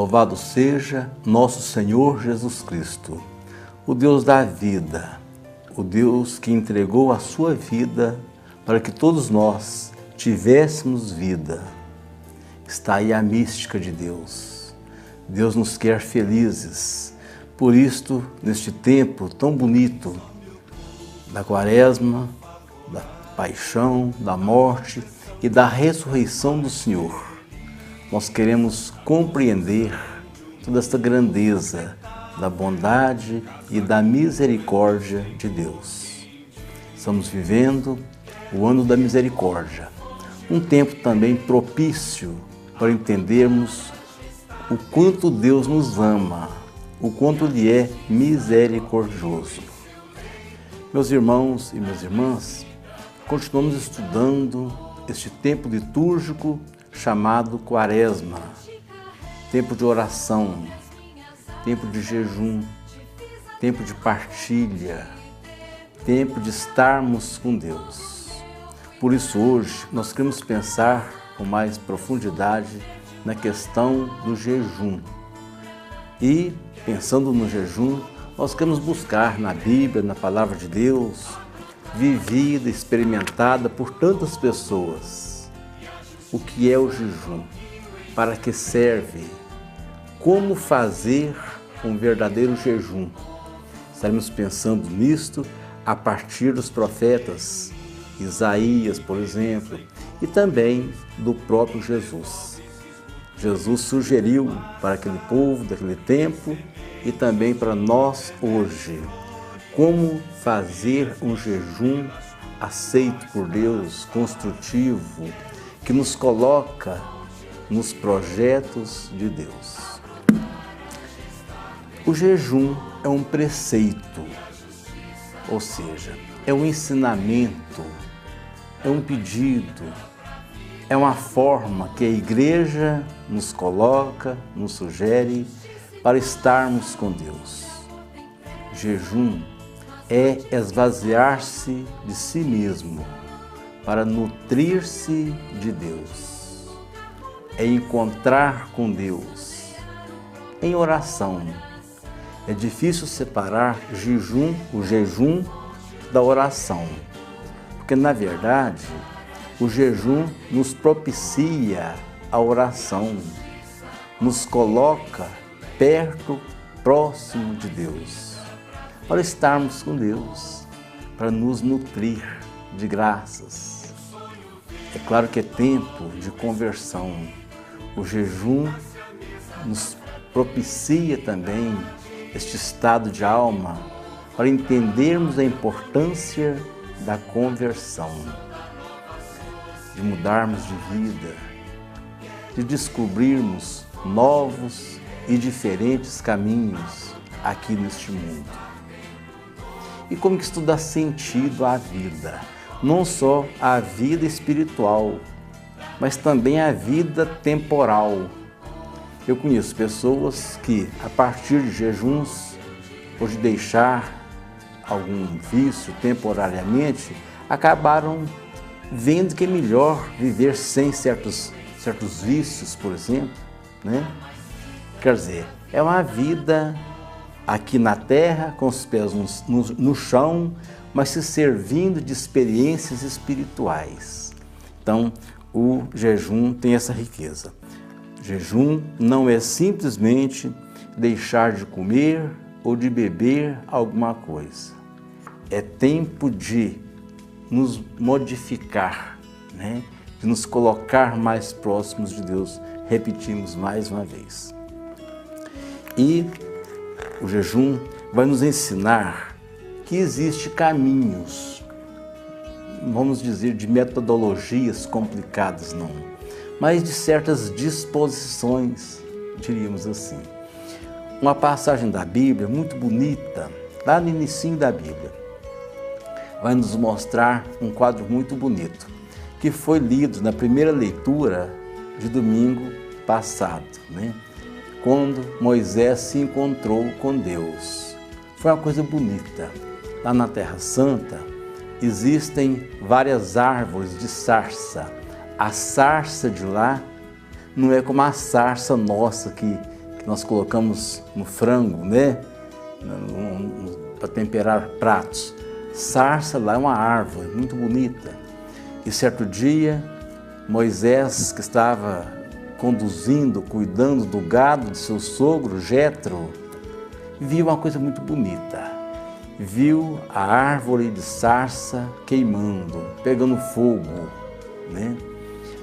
Louvado seja nosso Senhor Jesus Cristo, o Deus da vida, o Deus que entregou a sua vida para que todos nós tivéssemos vida. Está aí a mística de Deus. Deus nos quer felizes. Por isto, neste tempo tão bonito da Quaresma, da paixão, da morte e da ressurreição do Senhor, nós queremos compreender toda esta grandeza da bondade e da misericórdia de Deus. Estamos vivendo o ano da misericórdia, um tempo também propício para entendermos o quanto Deus nos ama, o quanto Ele é misericordioso. Meus irmãos e minhas irmãs, continuamos estudando este tempo litúrgico chamado Quaresma, tempo de oração, tempo de jejum, tempo de partilha, tempo de estarmos com Deus. Por isso hoje nós queremos pensar com mais profundidade na questão do jejum. E pensando no jejum, nós queremos buscar na Bíblia, na Palavra de Deus, vivida, experimentada por tantas pessoas, o que é o jejum, para que serve, como fazer um verdadeiro jejum. Estaremos pensando nisto a partir dos profetas, Isaías, por exemplo, e também do próprio Jesus. Jesus sugeriu para aquele povo daquele tempo e também para nós hoje, como fazer um jejum aceito por Deus, construtivo, que nos coloca nos projetos de Deus. O jejum é um preceito, ou seja, é um ensinamento, é um pedido, é uma forma que a Igreja nos coloca, nos sugere para estarmos com Deus. Jejum é esvaziar-se de si mesmo para nutrir-se de Deus. É encontrar com Deus em oração. É difícil separar o jejum da oração, porque na verdade o jejum nos propicia a oração, nos coloca perto, próximo de Deus, para estarmos com Deus, para nos nutrir de graças. É claro que é tempo de conversão. O jejum nos propicia também este estado de alma para entendermos a importância da conversão, de mudarmos de vida, de descobrirmos novos e diferentes caminhos aqui neste mundo. E como que isso dá sentido à vida? Não só à vida espiritual, mas também à vida temporal. Eu conheço pessoas que, a partir de jejuns ou de deixar algum vício temporariamente, acabaram vendo que é melhor viver sem certos vícios, por exemplo, né? Quer dizer, é uma vida aqui na terra, com os pés no chão, mas se servindo de experiências espirituais. Então, o jejum tem essa riqueza. Jejum não é simplesmente deixar de comer ou de beber alguma coisa. É tempo de nos modificar, né? De nos colocar mais próximos de Deus. Repetimos mais uma vez. E o jejum vai nos ensinar que existem caminhos, vamos dizer, de metodologias complicadas, não, mas de certas disposições, diríamos assim. Uma passagem da Bíblia muito bonita, lá no inicinho da Bíblia, vai nos mostrar um quadro muito bonito, que foi lido na primeira leitura de domingo passado, né? Quando Moisés se encontrou com Deus. Foi uma coisa bonita. Lá na Terra Santa existem várias árvores de sarça. A sarça de lá não é como a sarça nossa que que nós colocamos no frango, né? Para temperar pratos. Sarça lá é uma árvore muito bonita. E certo dia, Moisés, que estava conduzindo, cuidando do gado de seu sogro, Jetro, viu uma coisa muito bonita. Viu a árvore de sarça queimando, pegando fogo, né?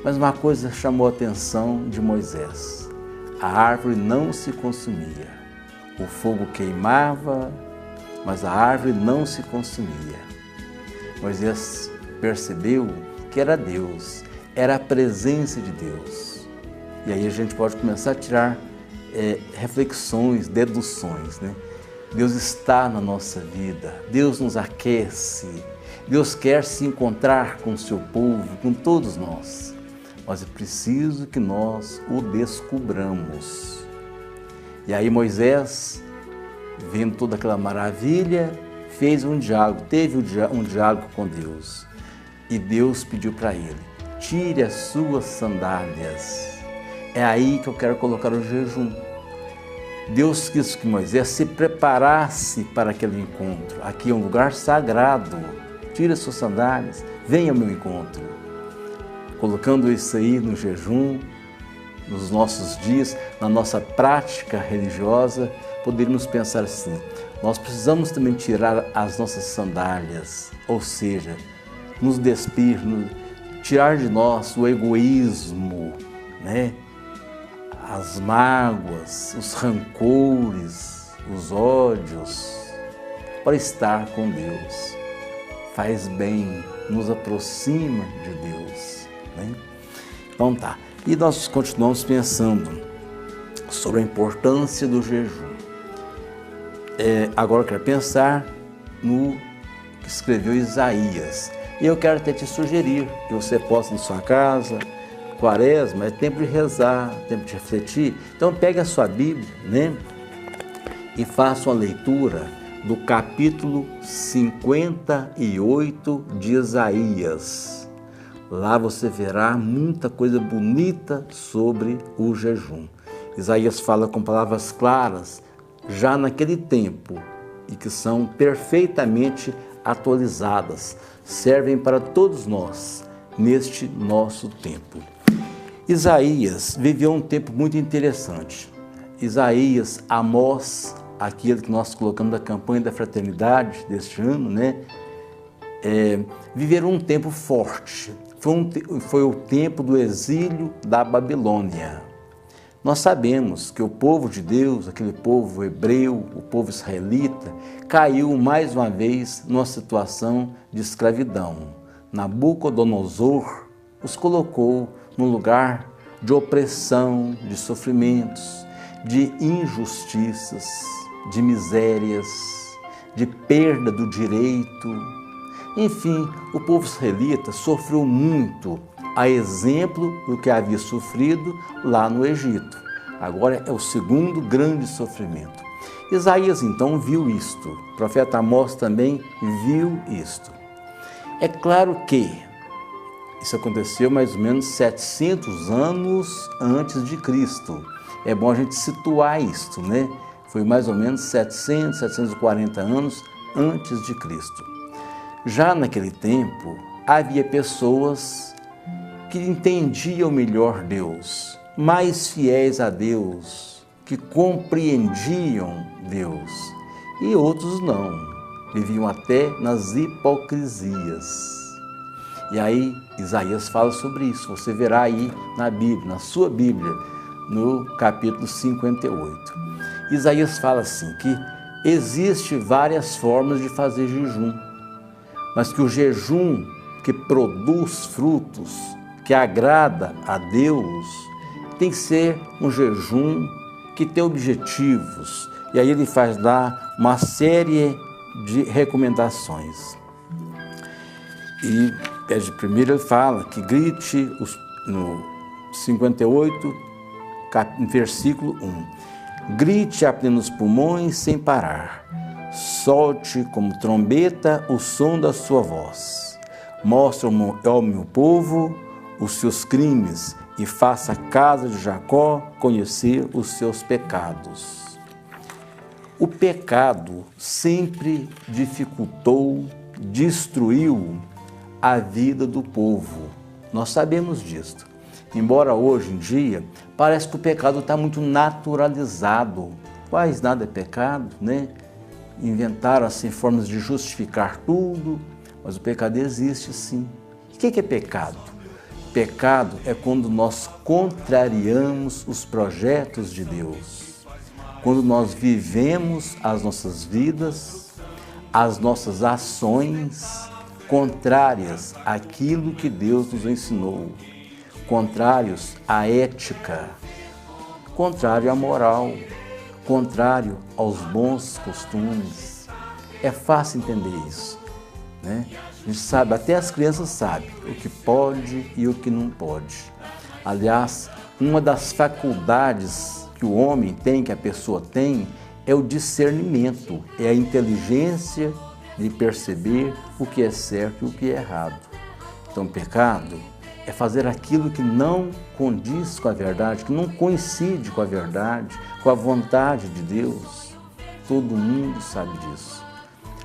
Mas uma coisa chamou a atenção de Moisés. A árvore não se consumia. O fogo queimava, mas a árvore não se consumia. Moisés percebeu que era Deus, era a presença de Deus. E aí a gente pode começar a tirar reflexões, deduções, né? Deus está na nossa vida, Deus nos aquece, Deus quer se encontrar com o seu povo, com todos nós. Mas é preciso que nós o descubramos. E aí Moisés, vendo toda aquela maravilha, fez um diálogo, teve um diálogo com Deus. E Deus pediu para ele: tire as suas sandálias. É aí que eu quero colocar o jejum. Deus quis que Moisés se preparasse para aquele encontro. Aqui é um lugar sagrado. Tire as suas sandálias, venha ao meu encontro. Colocando isso aí no jejum, nos nossos dias, na nossa prática religiosa, poderíamos pensar assim: nós precisamos também tirar as nossas sandálias, ou seja, nos despir, tirar de nós o egoísmo, né? As mágoas, os rancores, os ódios, para estar com Deus. Faz bem, nos aproxima de Deus. Né? Então tá, e nós continuamos pensando sobre a importância do jejum. Agora eu quero pensar no que escreveu Isaías. E eu quero até te sugerir que você possa em sua casa. Quaresma é tempo de rezar, tempo de refletir. Então pegue a sua Bíblia, né? E faça uma leitura do capítulo 58 de Isaías. Lá você verá muita coisa bonita sobre o jejum. Isaías fala com palavras claras, já naquele tempo, e que são perfeitamente atualizadas, servem para todos nós neste nosso tempo. Isaías viveu um tempo muito interessante. Isaías, Amós, aquele que nós colocamos na campanha da fraternidade deste ano, né? Viveram um tempo forte. Foi o tempo do exílio da Babilônia. Nós sabemos que o povo de Deus, aquele povo hebreu, o povo israelita, caiu mais uma vez numa situação de escravidão. Nabucodonosor os colocou num lugar de opressão, de sofrimentos, de injustiças, de misérias, de perda do direito. Enfim, o povo israelita sofreu muito, a exemplo do que havia sofrido lá no Egito. Agora é o segundo grande sofrimento. Isaías então viu isto, o profeta Amós também viu isto. É claro que isso aconteceu mais ou menos 700 anos antes de Cristo. É bom a gente situar isto, né? Foi mais ou menos 740 anos antes de Cristo. Já naquele tempo, havia pessoas que entendiam melhor Deus, mais fiéis a Deus, que compreendiam Deus, e outros não, viviam até nas hipocrisias. E aí Isaías fala sobre isso, você verá aí na Bíblia, na sua Bíblia, no capítulo 58. Isaías fala assim, que existe várias formas de fazer jejum, mas que o jejum que produz frutos, que agrada a Deus, tem que ser um jejum que tem objetivos. E aí ele faz lá uma série de recomendações. E primeiro ele fala que grite, no 58, versículo 1, grite a plenos pulmões sem parar, solte como trombeta o som da sua voz, mostra ao meu povo os seus crimes e faça a casa de Jacó conhecer os seus pecados. O pecado sempre dificultou, destruiu a vida do povo. Nós sabemos disso. Embora hoje em dia, parece que o pecado está muito naturalizado. Quase nada é pecado, né? Inventaram assim formas de justificar tudo, mas o pecado existe sim. O que é pecado? Pecado é quando nós contrariamos os projetos de Deus. Quando nós vivemos as nossas vidas, as nossas ações contrárias àquilo que Deus nos ensinou, contrários à ética, contrário à moral, contrário aos bons costumes. É fácil entender isso, né? A gente sabe, até as crianças sabem o que pode e o que não pode. Aliás, uma das faculdades que o homem tem, que a pessoa tem, é o discernimento, é a inteligência de perceber o que é certo e o que é errado. Então, o pecado é fazer aquilo que não condiz com a verdade, que não coincide com a verdade, com a vontade de Deus. Todo mundo sabe disso.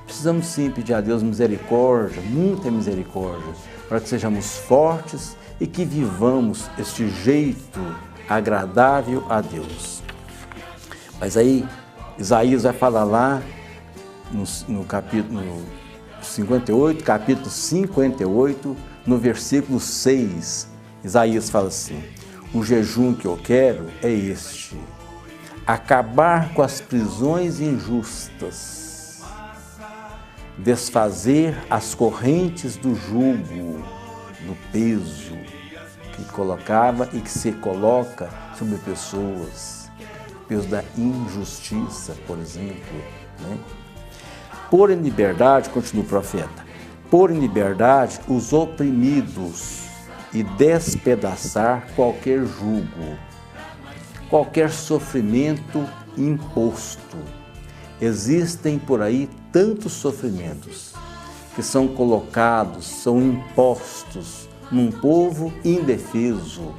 Precisamos sim pedir a Deus misericórdia, muita misericórdia, para que sejamos fortes e que vivamos este jeito agradável a Deus. Mas aí, Isaías vai falar lá no capítulo 58, capítulo 58, no versículo 6, Isaías fala assim: o jejum que eu quero é este, acabar com as prisões injustas, desfazer as correntes do jugo, do peso que colocava e que se coloca sobre pessoas, o peso da injustiça, por exemplo, né? Pôr em liberdade, continua o profeta, pôr em liberdade os oprimidos e despedaçar qualquer jugo, qualquer sofrimento imposto. Existem por aí tantos sofrimentos que são colocados, são impostos num povo indefeso,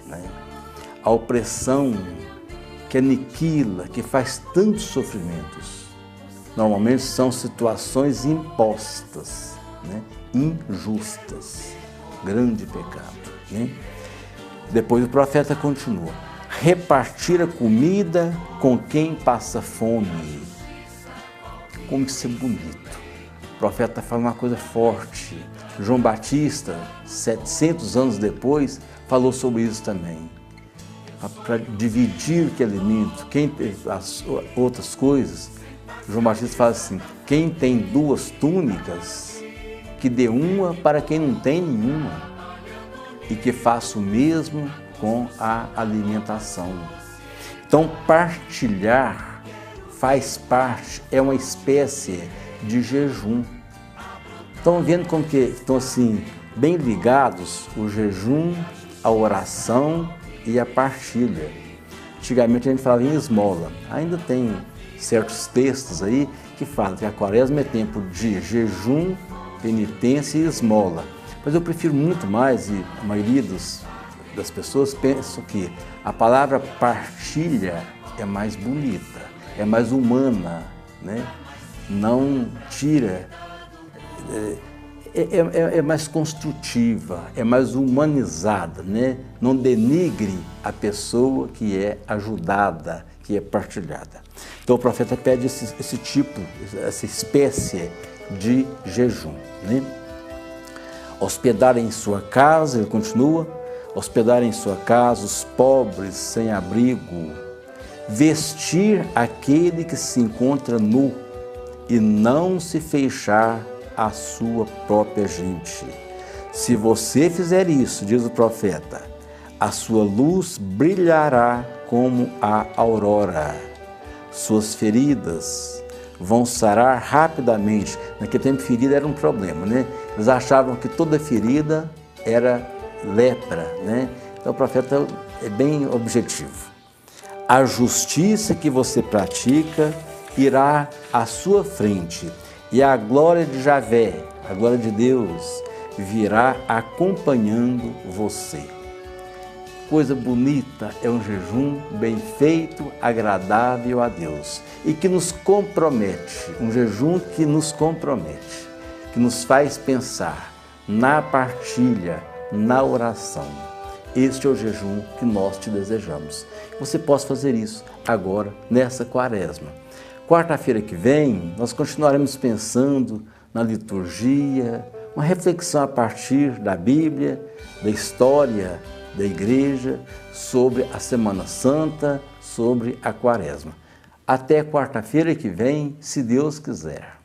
né? A opressão que aniquila, que faz tantos sofrimentos, normalmente são situações impostas, né? Injustas. Grande pecado, né? Depois o profeta continua: repartir a comida com quem passa fome. Como isso é bonito. O profeta fala uma coisa forte. João Batista, 700 anos depois, falou sobre isso também. Para dividir aquele alimento, quem tem as outras coisas, João Batista fala assim: quem tem 2 túnicas, que dê uma para quem não tem nenhuma, e que faça o mesmo com a alimentação. Então, partilhar faz parte, é uma espécie de jejum. Estão vendo como que estão assim, bem ligados o jejum, a oração e a partilha. Antigamente a gente falava em esmola, ainda tem certos textos aí que falam que a quaresma é tempo de jejum, penitência e esmola. Mas eu prefiro muito mais, e a maioria das pessoas pensam que a palavra partilha é mais bonita, é mais humana, né? Não tira, é mais construtiva, é mais humanizada, né? Não denigre a pessoa que é ajudada, que é partilhada. Então o profeta pede esse tipo, essa espécie de jejum, né? Hospedar em sua casa, ele continua, hospedar em sua casa os pobres sem abrigo, vestir aquele que se encontra nu e não se fechar à sua própria gente. Se você fizer isso, diz o profeta, a sua luz brilhará como a aurora, suas feridas vão sarar rapidamente. Naquele tempo, ferida era um problema, né? Eles achavam que toda ferida era lepra, né? Então o profeta é bem objetivo. A justiça que você pratica irá à sua frente e a glória de Javé, a glória de Deus, virá acompanhando você. coisa bonita é um jejum bem feito, agradável a Deus e que nos compromete, um jejum que nos compromete, que nos faz pensar na partilha, na oração. Este é o jejum que nós te desejamos. Você pode fazer isso agora, nessa quaresma. Quarta-feira que vem, nós continuaremos pensando na liturgia, uma reflexão a partir da Bíblia, da história da igreja, sobre a Semana Santa, sobre a quaresma. Até quarta-feira que vem, se Deus quiser.